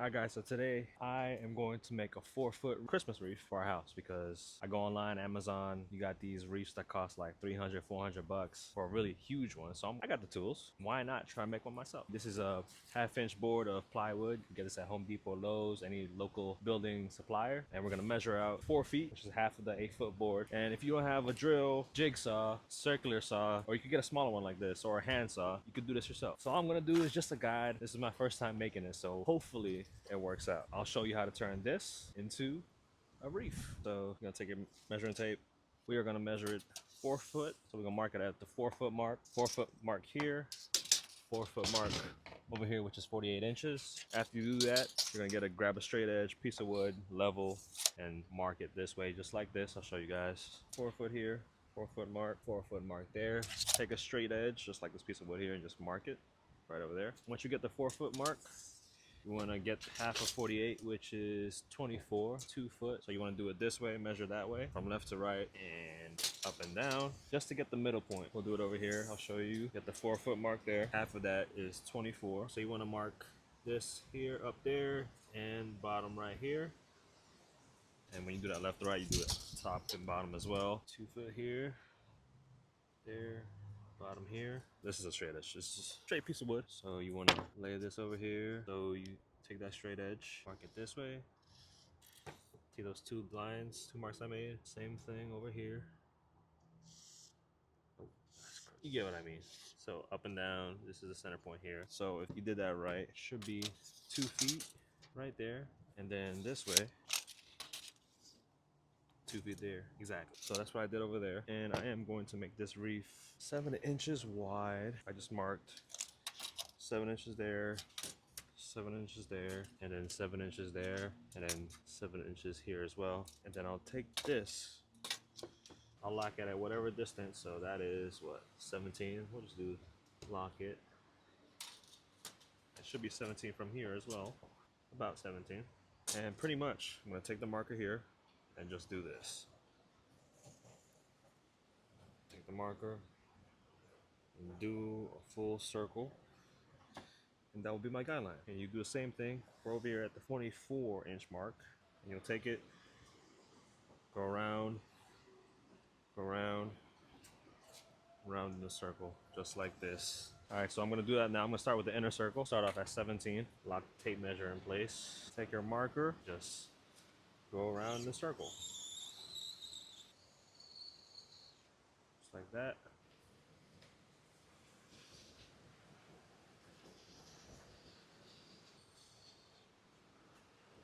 Alright guys, so today I am going to make a 4-foot Christmas wreath for our house because I go online, Amazon, you got these wreaths that cost like 300, 400 bucks for a really huge one. So I got the tools. Why not try and make one myself? This is a half-inch board of plywood. You can get this at Home Depot, Lowe's, any local building supplier. And we're gonna measure out 4 feet, which is half of the 8-foot board. And if you don't have a drill, jigsaw, circular saw, or you could get a smaller one like this or a hand saw, you could do this yourself. So all I'm gonna do is just a guide. This is my first time making it, so hopefully it works out. I'll show you how to turn this into a wreath. So you're gonna take your measuring tape. We are gonna measure it 4 foot. So we're gonna mark it at the 4-foot mark. 4-foot mark here, 4-foot mark over here, which is 48 inches. After you do that, you're gonna grab a straight edge piece of wood, level, and mark it this way, just like this. I'll show you guys. 4 foot here, 4-foot mark, 4-foot mark there. Take a straight edge, just like this piece of wood here, and just mark it right over there. Once you get the 4-foot mark, you want to get half of 48, which is 24, 2 foot. So you want to do it this way, measure that way, from left to right and up and down, just to get the middle point. We'll do it over here. I'll show you. Get the 4-foot mark there. Half of that is 24. So you want to mark this here, up there, and bottom right here. And when you do that left to right, you do it top and bottom as well. 2 foot here, there, bottom here. This is a straight edge. This is a straight piece of wood. So you want to lay this over here. So you take that straight edge, mark it this way. See those 2 lines, 2 marks I made? Same thing over here. Oh, you get what I mean. So up and down, this is the center point here. So if you did that right, it should be 2 feet right there. And then this way, 2 feet there, exactly. So that's what I did over there. And I am going to make this wreath 7 inches wide. I just marked 7 inches there, 7 inches there, and then 7 inches there, and then 7 inches here as well. And then I'll take this, I'll lock it at whatever distance. So that is what, 17? We'll just do lock it. It should be 17 from here as well, about 17. And pretty much, I'm gonna take the marker here and just do this. Take the marker and do a full circle, and that will be my guideline. And you do the same thing for over here at the 24-inch mark, and you'll take it, go around, around in a circle, just like this. All right, so I'm gonna do that now. I'm gonna start with the inner circle. Start off at 17, lock the tape measure in place. Take your marker, just go around the circle. Just like that.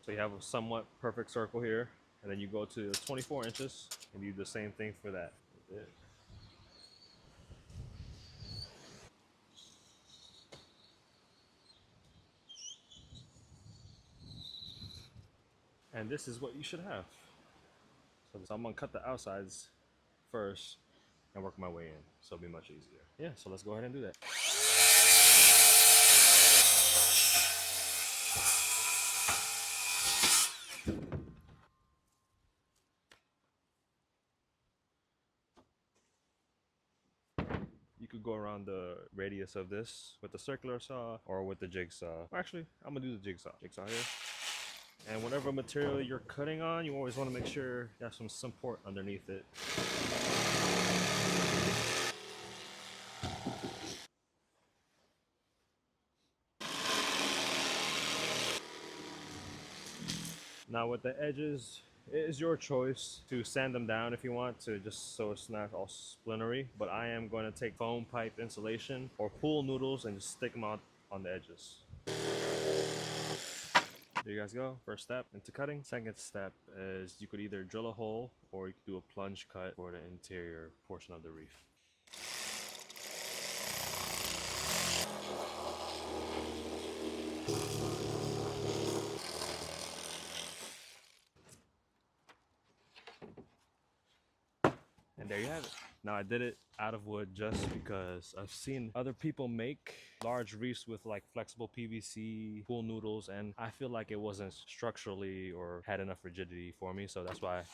So you have a somewhat perfect circle here, and then you go to 24 inches and you do the same thing for that. That's it. And this is what you should have. So I'm gonna cut the outsides first and work my way in, so it'll be much easier. Yeah, so let's go ahead and do that. You could go around the radius of this with the circular saw or with the jigsaw. Actually, I'm gonna do the jigsaw. Jigsaw here. And whatever material you're cutting on, you always want to make sure you have some support underneath it. Now with the edges, it is your choice to sand them down if you want to, just so it's not all splintery. But I am going to take foam pipe insulation or pool noodles and just stick them out on the edges. There you guys go. First step into cutting. Second step is you could either drill a hole or you could do a plunge cut for the interior portion of the wreath. And there you have it. Now I did it out of wood just because I've seen other people make large wreaths with like flexible PVC pool noodles, and I feel like it wasn't structurally or had enough rigidity for me, so that's why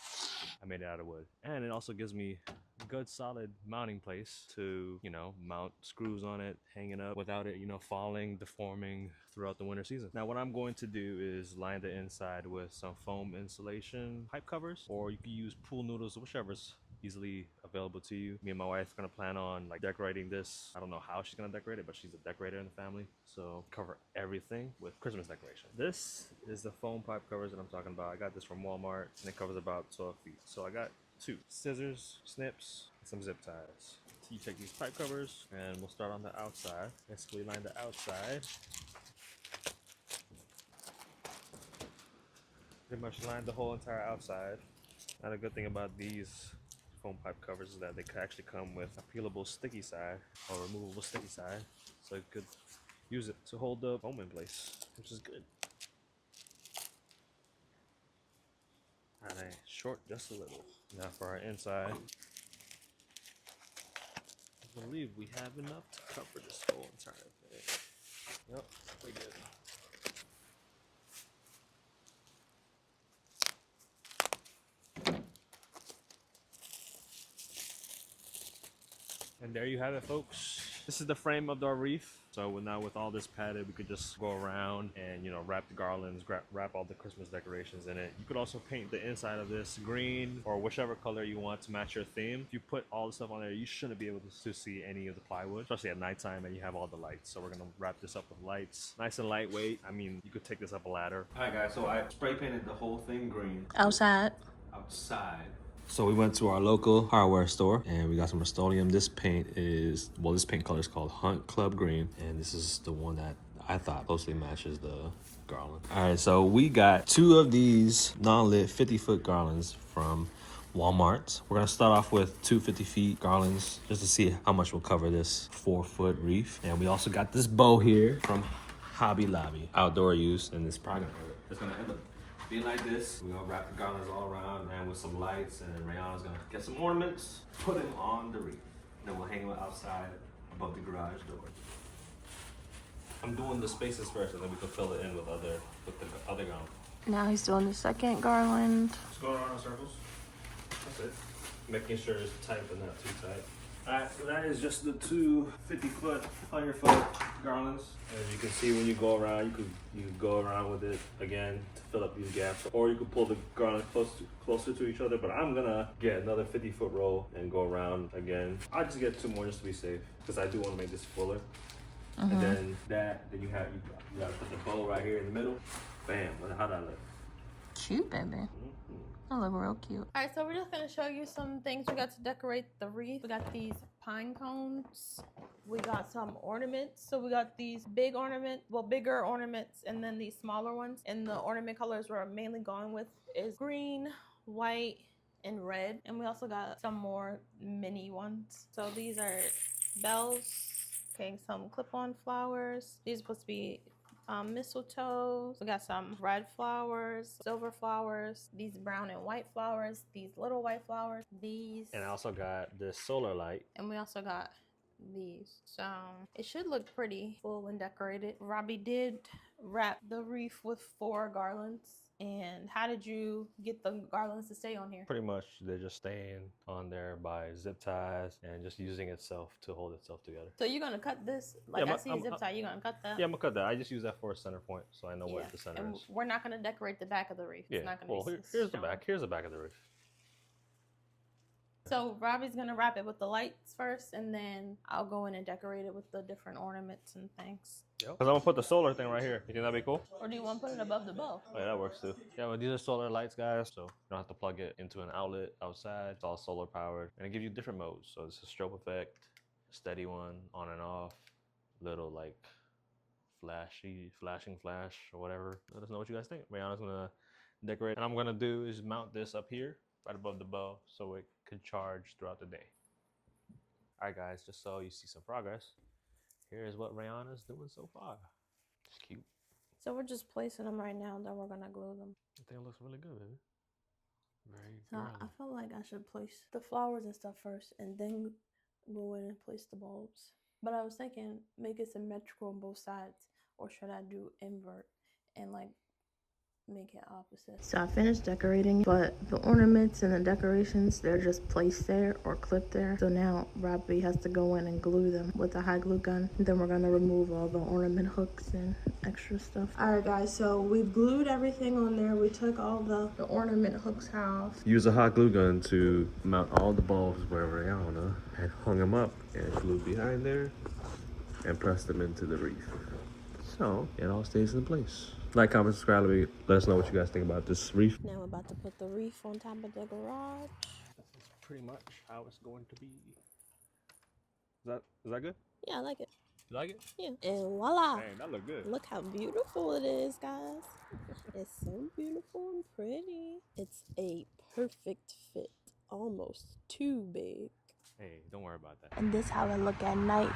I made it out of wood. And it also gives me a good solid mounting place to, you know, mount screws on it, hang it up without it, you know, falling, deforming throughout the winter season. Now what I'm going to do is line the inside with some foam insulation pipe covers, or you can use pool noodles, whichever's easily available to you. Me and my wife are gonna plan on like decorating this. I don't know how she's gonna decorate it, but she's a decorator in the family, so cover everything with Christmas decoration. This is the foam pipe covers that I'm talking about. I got this from Walmart and it covers about 12 feet. So I got two scissors, snips, and some zip ties. So you take these pipe covers and we'll start on the outside. Basically line the outside. Pretty much line the whole entire outside. Now the good thing about these foam pipe covers is that they could actually come with a peelable sticky side or removable sticky side, so you could use it to hold the foam in place, which is good. And I short just a little. Now for our inside, I believe we have enough to cover this whole entire thing. Yep, pretty good. And there you have it, folks. This is the frame of our wreath. So now with all this padded, we could just go around and, you know, wrap the garlands, wrap all the Christmas decorations in it. You could also paint the inside of this green or whichever color you want to match your theme. If you put all the stuff on there, you shouldn't be able to see any of the plywood, especially at nighttime and you have all the lights. So we're gonna wrap this up with lights. Nice and lightweight. I mean, you could take this up a ladder. All right, guys, so I spray painted the whole thing green. Outside. So we went to our local hardware store and we got some Rust-Oleum. This paint is, well, this paint color is called Hunt Club Green. And this is the one that I thought closely matches the garland. All right, so we got two of these non-lit 50-foot garlands from Walmart. We're gonna start off with two 50-feet garlands just to see how much will cover this 4-foot wreath. And we also got this bow here from Hobby Lobby, outdoor use, and it's probably gonna end up being like this. We're gonna wrap the garlands all around and with some lights, and Rayana's gonna get some ornaments, put them on the wreath. Then we'll hang them outside above the garage door. I'm doing the spaces first, and then we can fill it in with the other garland. Now he's doing the second garland. Just going around in circles. That's it. Making sure it's tight but not too tight. Alright, so that is just the two 50-foot, 100-foot garlands. As you can see, when you go around, you could go around with it again to fill up these gaps, or you could pull the garland closer to each other. But I'm gonna get another 50-foot roll and go around again. I'll just get two more just to be safe, because I do want to make this fuller. And then then you gotta put the bow right here in the middle. Bam! How'd that look? Cute, baby. That look real cute. All right, so we're just gonna show you some things we got to decorate the wreath. We got these pine cones. We got some ornaments. So we got these big ornaments, well, bigger ornaments, and then these smaller ones. And the ornament colors we're mainly going with is green, white, and red. And we also got some more mini ones. So these are bells. Okay, some clip-on flowers. These are supposed to be mistletoe. We got some red flowers, silver flowers, these brown and white flowers, these little white flowers, these. And I also got this solar light. And we also got these. So it should look pretty full and decorated. Robbie did wrap the wreath with 4 garlands. And how did you get the garlands to stay on here? Pretty much they're just staying on there by zip ties and just using itself to hold itself together. So you're gonna cut this? Like, I see a zip tie, you're gonna cut that? Yeah, I'm gonna cut that. I just use that for a center point so I know what the center and is. We're not gonna decorate the back of the wreath. Yeah, It's not gonna well, be here's the shown. back. Here's the back of the wreath. So Robbie's gonna wrap it with the lights first, and then I'll go in and decorate it with the different ornaments and things. Because I'm gonna put the solar thing right here. You think that'd be cool? Or do you want to put it above the bow? Oh, yeah, that works too. Yeah, well, these are solar lights, guys, so you don't have to plug it into an outlet outside. It's all solar powered, and it gives you different modes. So it's a strobe effect, a steady one, on and off, little like flashing flash or whatever. Let us know what you guys think. Rihanna's gonna decorate, and I'm gonna do is mount this up here, right above the bow, so it could charge throughout the day. All right, guys, just so you see some progress. Here's what Rihanna's doing so far. It's cute. So we're just placing them right now, then we're gonna glue them. I think it looks really good, baby. Very So I felt like I should place the flowers and stuff first and then go in and place the bulbs. But I was thinking make it symmetrical on both sides, or should I do invert and like make it opposite? So I finished decorating, but the ornaments and the decorations, they're just placed there or clipped there. So now Robbie has to go in and glue them with a high glue gun. And then we're gonna remove all the ornament hooks and extra stuff. All right guys, so we've glued everything on there. We took all the ornament hooks off. Use a hot glue gun to mount all the bulbs wherever they are, and hung them up and glued behind there and pressed them into the wreath. So it all stays in place. Like, comment, subscribe, let us know what you guys think about this wreath. Now I'm about to put the wreath on top of the garage. That's pretty much how it's going to be. Is that good? Yeah, I like it. You like it? Yeah. And voila! Dang, that look good. Look how beautiful it is, guys. It's so beautiful and pretty. It's a perfect fit. Almost too big. Hey, don't worry about that. And this how I look at night.